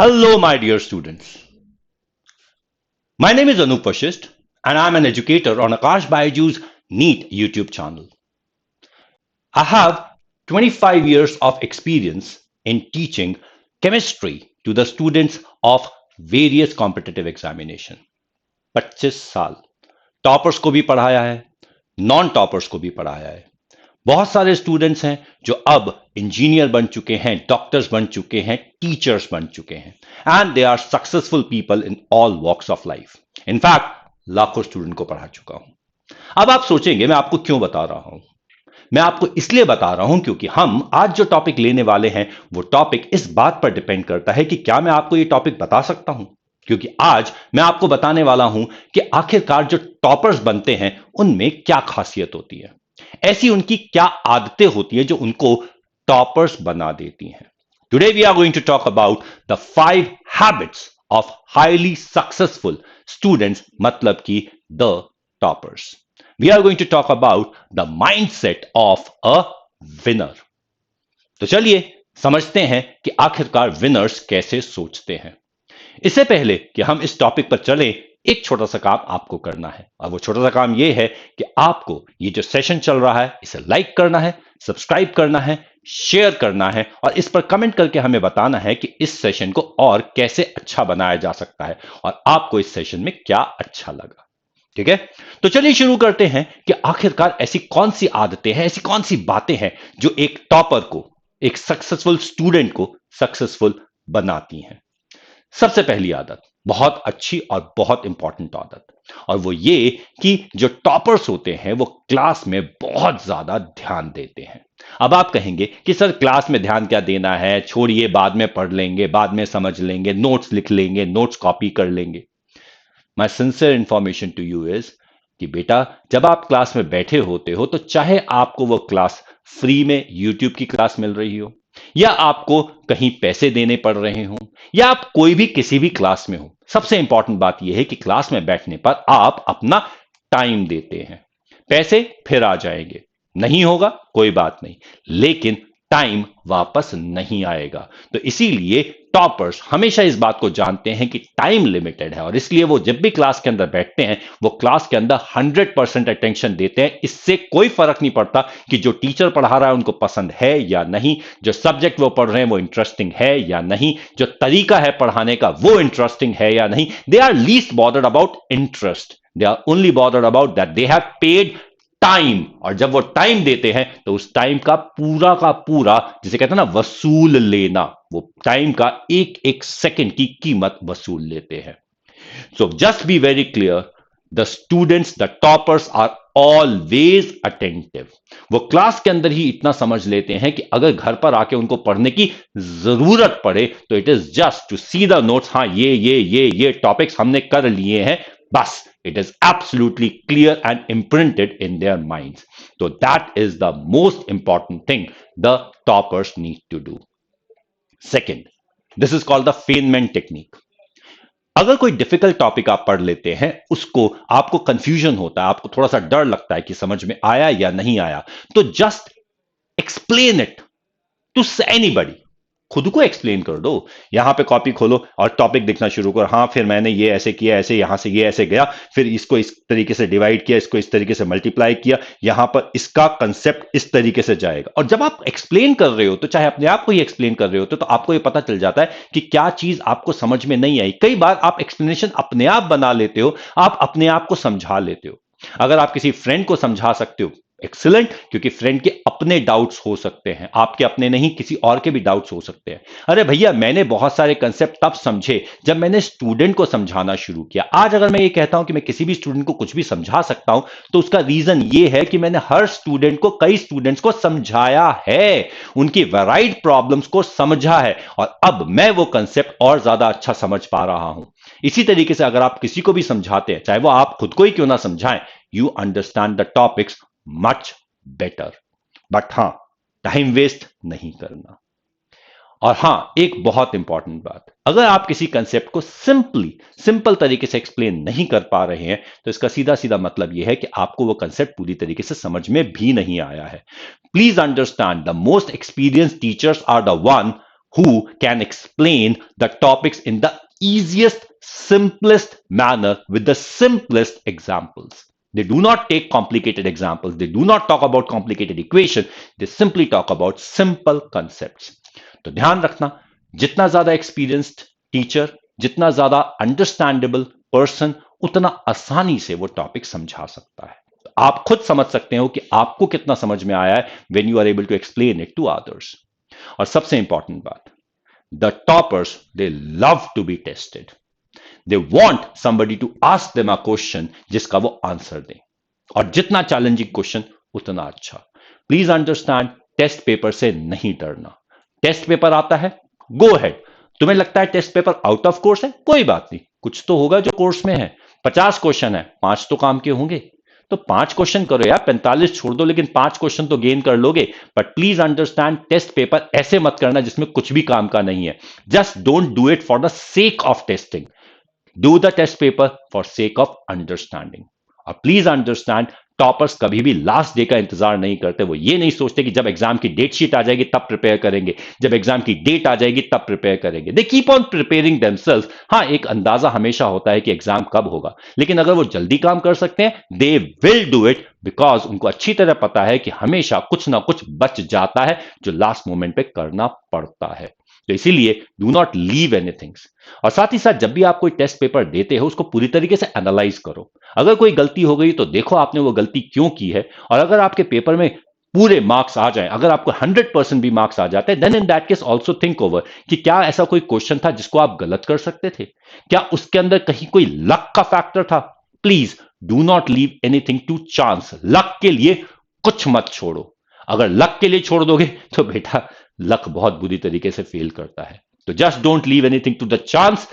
Hello, my dear students. My name is Anup Vashist, and I'm an educator on Akash Baiju's NEET YouTube channel. I have 25 years of experience in teaching chemistry to the students of various competitive examination. 25 साल toppers को भी पढ़ाया है, non toppers को भी पढ़ाया है। बहुत सारे स्टूडेंट्स हैं जो अब इंजीनियर बन चुके हैं, डॉक्टर्स बन चुके हैं, टीचर्स बन चुके हैं, and they are successful people in all walks of life. In fact लाखों स्टूडेंट को पढ़ा चुका हूं। अब आप सोचेंगे मैं आपको क्यों बता रहा हूं। मैं आपको इसलिए बता रहा हूं क्योंकि हम आज जो टॉपिक लेने वाले हैं वो टॉपिक इस बात पर डिपेंड करता है कि क्या मैं आपको ये टॉपिक बता सकता हूं। क्योंकि आज मैं आपको बताने वाला हूं कि आखिरकार जो टॉपर्स बनते हैं उनमें क्या खासियत होती है, ऐसी उनकी क्या आदतें होती हैं जो उनको टॉपर्स बना देती हैं। Today we are going to talk about the 5 habits of highly successful students, मतलब कि the toppers. We are going to talk about the mindset of a winner. तो चलिए समझते हैं कि आखिरकार विनर्स कैसे सोचते हैं। इससे पहले कि हम इस टॉपिक पर चलें, एक छोटा सा काम आपको करना है, और वो छोटा सा काम ये है कि आपको ये जो सेशन चल रहा है इसे लाइक करना है, सब्सक्राइब करना है, शेयर करना है, और इस पर कमेंट करके हमें बताना है कि इस सेशन को और कैसे अच्छा बनाया जा सकता है और आपको इस सेशन में क्या अच्छा लगा। ठीक है, तो चलिए शुरू करते हैं कि आखिरकार ऐसी कौन सी आदतें हैं, ऐसी कौन सी बातें हैं जो एक टॉपर को, एक सक्सेसफुल स्टूडेंट को सक्सेसफुल बनाती हैं। सबसे पहली आदत, बहुत अच्छी और बहुत इंपॉर्टेंट आदत, और वो ये कि जो टॉपर्स होते हैं वो क्लास में बहुत ज्यादा ध्यान देते हैं। अब आप कहेंगे कि सर क्लास में ध्यान क्या देना है, छोड़िए बाद में पढ़ लेंगे, बाद में समझ लेंगे, नोट्स लिख लेंगे, नोट्स कॉपी कर लेंगे। My sincere information to you is कि बेटा जब आप क्लास में बैठे होते हो तो चाहे आपको वो क्लास फ्री में यूट्यूब की क्लास मिल रही हो, या आपको कहीं पैसे देने पड़ रहे हो, या आप कोई भी किसी भी क्लास में हो, सबसे इंपॉर्टेंट बात यह है कि क्लास में बैठने पर आप अपना टाइम देते हैं। पैसे फिर आ जाएंगे, नहीं होगा कोई बात नहीं, लेकिन टाइम वापस नहीं आएगा। तो इसीलिए टॉपर्स हमेशा इस बात को जानते हैं कि टाइम लिमिटेड है, और इसलिए वो जब भी क्लास के अंदर बैठते हैं वो क्लास के अंदर 100% अटेंशन देते हैं। इससे कोई फर्क नहीं पड़ता कि जो टीचर पढ़ा रहा है उनको पसंद है या नहीं, जो सब्जेक्ट वो पढ़ रहे हैं वो इंटरेस्टिंग है या नहीं, जो तरीका है पढ़ाने का वो इंटरेस्टिंग है या नहीं। They are least bothered about interest, they are only bothered about that they have paid time. और जब वो टाइम देते हैं तो उस टाइम का पूरा जिसे कहते हैं ना वसूल लेना, वो टाइम का एक एक सेकंड की कीमत वसूल लेते हैं। So just be very clear, the students, the toppers are always attentive. वो क्लास के अंदर ही इतना समझ लेते हैं कि अगर घर पर आके उनको पढ़ने की जरूरत पड़े तो it is just to see the notes. हाँ ये टॉपिक्स हमने कर लिए हैं, बस it is absolutely clear and imprinted in their minds. So that is the most important thing the toppers need to do. Second, this is called the Feynman technique. अगर कोई difficult topic आप पढ़ लेते हैं, उसको आपको कंफ्यूजन होता है, आपको थोड़ा सा डर लगता है कि समझ में आया या नहीं आया, तो just explain it to anybody. खुद को एक्सप्लेन कर दो। यहां पे कॉपी खोलो और टॉपिक लिखना शुरू करो। हाँ फिर मैंने ये ऐसे किया, ऐसे यहां से ये ऐसे गया, फिर इसको इस तरीके से डिवाइड किया, इसको इस तरीके से मल्टीप्लाई किया, यहां पर इसका कंसेप्ट इस तरीके से जाएगा। और जब आप एक्सप्लेन कर रहे हो तो चाहे अपने आप को ही एक्सप्लेन कर रहे हो तो आपको ये पता चल जाता है कि क्या चीज आपको समझ में नहीं आई। कई बार आप एक्सप्लेनेशन अपने आप बना लेते हो, आप अपने आप को समझा लेते हो। अगर आप किसी फ्रेंड को समझा सकते हो, एक्सीलेंट, क्योंकि फ्रेंड के अपने डाउट्स हो सकते हैं, आपके अपने नहीं, किसी और के भी डाउट्स हो सकते हैं। अरे भैया मैंने बहुत सारे कंसेप्ट तब समझे जब मैंने स्टूडेंट को समझाना शुरू किया। आज अगर मैं ये कहता हूं कि मैं किसी भी स्टूडेंट को कुछ भी समझा सकता हूं तो उसका रीजन ये है कि मैंने हर स्टूडेंट को, कई स्टूडेंट्स को समझाया है, उनकी वैराइड प्रॉब्लम्स को समझा है, और अब मैं वो कंसेप्ट और ज्यादा अच्छा समझ पा रहा हूं। इसी तरीके से अगर आप किसी को भी समझाते हैं, चाहे वो आप खुद को ही क्यों ना समझाएं, you understand the topics much better. But हां, टाइम वेस्ट नहीं करना। और हां, एक बहुत इंपॉर्टेंट बात, अगर आप किसी कंसेप्ट को सिंपल तरीके से एक्सप्लेन नहीं कर पा रहे हैं तो इसका सीधा सीधा मतलब यह है कि आपको वो कंसेप्ट पूरी तरीके से समझ में भी नहीं आया है। Please understand, the most experience teachers are the one who can explain the topics in the easiest, simplest manner with the simplest examples. They do not take complicated examples. They do not talk about complicated equation. They simply talk about simple concepts. तो ध्यान रखना, जितना ज्यादा experienced teacher, जितना ज्यादा understandable person, उतना आसानी से वो टॉपिक समझा सकता है. आप खुद समझ सकते हो कि आपको कितना समझ में आया है when you are able to explain it to others. और सबसे इंपॉर्टेंट बात, the toppers they love to be tested. They want somebody to ask them a question जिसका वो आंसर दें, और जितना चैलेंजिंग क्वेश्चन उतना अच्छा. प्लीज अंडरस्टैंड, टेस्ट पेपर से नहीं डरना. टेस्ट पेपर आता है, गो हेड. तुम्हें लगता है test paper out of course है, कोई बात नहीं, कुछ तो होगा जो कोर्स में है. 50 क्वेश्चन है, 5 तो काम के होंगे, तो 5 क्वेश्चन करो यार, 45 छोड़ दो, लेकिन 5 क्वेश्चन तो गेन कर लोगे. But please understand, test paper ऐसे मत करना जिसमें कुछ भी काम का नहीं है. Just don't do it for the sake of testing. Do the test paper for sake of understanding. और प्लीज अंडरस्टैंड, टॉपर्स कभी भी लास्ट डे का इंतजार नहीं करते. वो ये नहीं सोचते कि जब एग्जाम की डेट शीट आ जाएगी तब प्रिपेयर करेंगे, जब एग्जाम की डेट आ जाएगी तब प्रिपेयर करेंगे. They keep on preparing themselves. हाँ, एक अंदाजा हमेशा होता है कि एग्जाम कब होगा, लेकिन अगर वो जल्दी काम कर सकते हैं, they will do it, because उनको अच्छी तरह पता है कि हमेशा कुछ ना कुछ बच जाता है जो लास्ट मोमेंट पे करना पड़ता है. तो इसीलिए डू नॉट लीव एनीथिंग. और साथ ही साथ जब भी आप कोई टेस्ट पेपर देते हो, उसको पूरी तरीके से एनालाइज करो. अगर कोई गलती हो गई तो देखो आपने वो गलती क्यों की है, और अगर आपके पेपर में पूरे मार्क्स आ जाएं, अगर आपको 100% भी मार्क्स आ जाते हैं, then in that case also think over कि क्या ऐसा कोई क्वेश्चन था जिसको आप गलत कर सकते थे, क्या उसके अंदर कहीं कोई लक का फैक्टर था. Please do not leave anything to chance. Luck के लिए कुछ मत छोड़ो. अगर लक के लिए छोड़ दोगे तो बेटा लक बहुत बुरी तरीके से फेल करता है. तो just don't leave anything to the chance.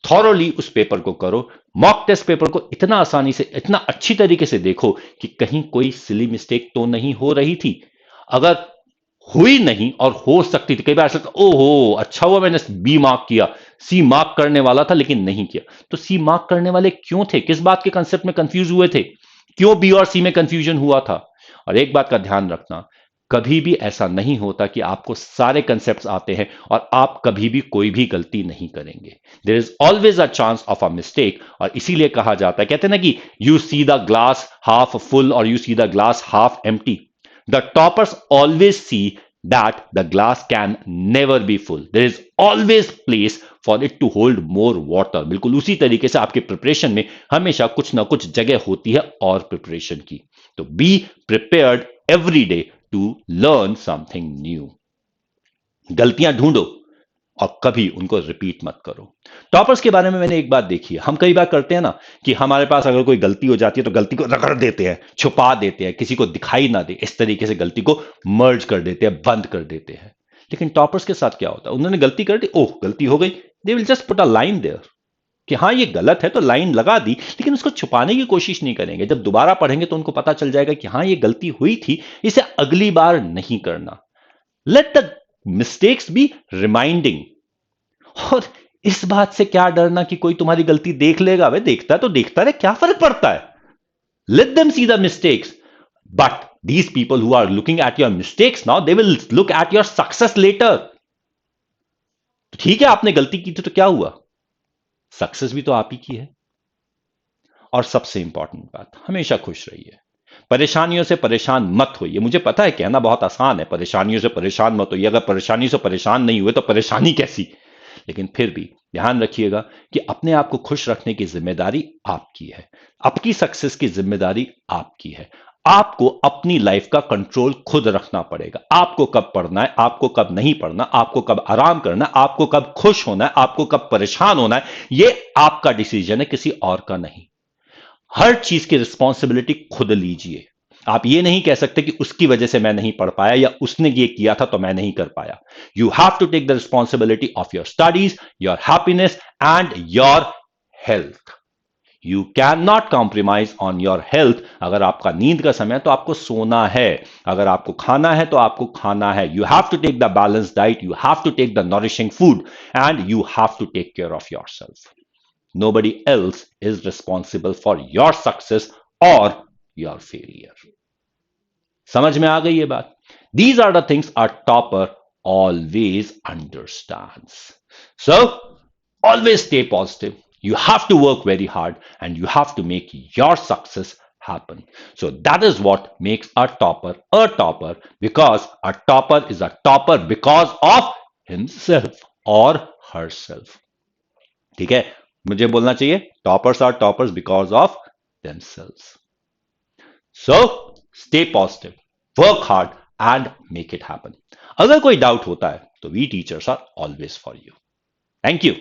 Thoroughly उस पेपर को करो. मॉक टेस्ट पेपर को इतना आसानी से, इतना अच्छी तरीके से देखो कि कहीं कोई सिली मिस्टेक तो नहीं हो रही थी. अगर हुई नहीं और हो सकती थी, कई बार ऐसा लगता, ओहो अच्छा हुआ मैंने बी मार्क किया, सी मार्क करने वाला था लेकिन नहीं किया. तो सी मार्क करने वाले क्यों थे, किस बात के कंसेप्ट में कंफ्यूज हुए थे, क्यों बी और सी में कंफ्यूजन हुआ था. और एक बात का ध्यान रखना, कभी भी ऐसा नहीं होता कि आपको सारे कंसेप्ट्स आते हैं और आप कभी भी कोई भी गलती नहीं करेंगे. There is always a chance of a mistake. और इसीलिए कहा जाता है, कहते हैं ना कि you see the glass half full और you see the glass half empty. The toppers always see that the glass can never be full. There is always place for it to hold more water. बिल्कुल उसी तरीके से आपके preparation में हमेशा कुछ ना कुछ जगह होती है और प्रिपरेशन की. तो be prepared every day to learn something new. गलतियां ढूंढो और कभी उनको रिपीट मत करो. टॉपर्स के बारे में मैंने एक बात देखी है, हम कई बार करते हैं ना कि हमारे पास अगर कोई गलती हो जाती है तो गलती को रगड़ देते हैं, छुपा देते हैं, किसी को दिखाई ना दे, इस तरीके से गलती को मर्ज कर देते हैं, बंद कर देते हैं. लेकिन टॉपर्स के साथ क्या होता है, उन्होंने गलती कर दी, ओह गलती हो गई, they will just put a line there कि हाँ ये गलत है, तो लाइन लगा दी, लेकिन उसको छुपाने की कोशिश नहीं करेंगे. जब दोबारा पढ़ेंगे तो उनको पता चल जाएगा कि हाँ ये गलती हुई थी, इसे अगली बार नहीं करना. Let the mistakes be reminding. और इस बात से क्या डरना कि कोई तुम्हारी गलती देख लेगा, वे देखता है तो देखता रहे, क्या फर्क पड़ता है. Let them see the mistakes. But these people who are looking at your mistakes now, they will look at your success later. तो ठीक है, आपने गलती की थी तो क्या हुआ, सक्सेस भी तो आप ही की है. और सबसे इंपॉर्टेंट बात, हमेशा खुश रहिए. परेशानियों से परेशान मत होइए. मुझे पता है कहना बहुत आसान है, परेशानियों से परेशान मत होइए. अगर परेशानी से परेशान नहीं हुए तो परेशानी कैसी. लेकिन फिर भी ध्यान रखिएगा कि अपने आप को खुश रखने की जिम्मेदारी आपकी है. आपकी सक्सेस की जिम्मेदारी आपकी है. आपको अपनी लाइफ का कंट्रोल खुद रखना पड़ेगा. आपको कब पढ़ना है, आपको कब नहीं पढ़ना, आपको कब आराम करना है, आपको कब खुश होना है, आपको कब परेशान होना है, यह आपका डिसीजन है, किसी और का नहीं. हर चीज की रिस्पॉन्सिबिलिटी खुद लीजिए. आप ये नहीं कह सकते कि उसकी वजह से मैं नहीं पढ़ पाया या उसने ये किया था तो मैं नहीं कर पाया. You have to take the responsibility of your studies, your happiness and your health. You can not compromise on your health. अगर आपका नींद का समय है तो आपको सोना है, अगर आपको खाना है तो आपको खाना है. You have to take the balance diet, you have to take the nourishing food and you have to take care of yourself. Nobody else is responsible for your success or your failure. समझ में आ गई ये बात. These are the things a topper always understands. So, always stay positive. You have to work very hard and you have to make your success happen. So, that is what makes a topper because a topper is a topper because of himself or herself. ठीक है मुझे बोलना चाहिए toppers are toppers because of themselves. So stay positive, work hard and make it happen. अगर कोई doubt होता है तो we teachers are always for you. Thank you.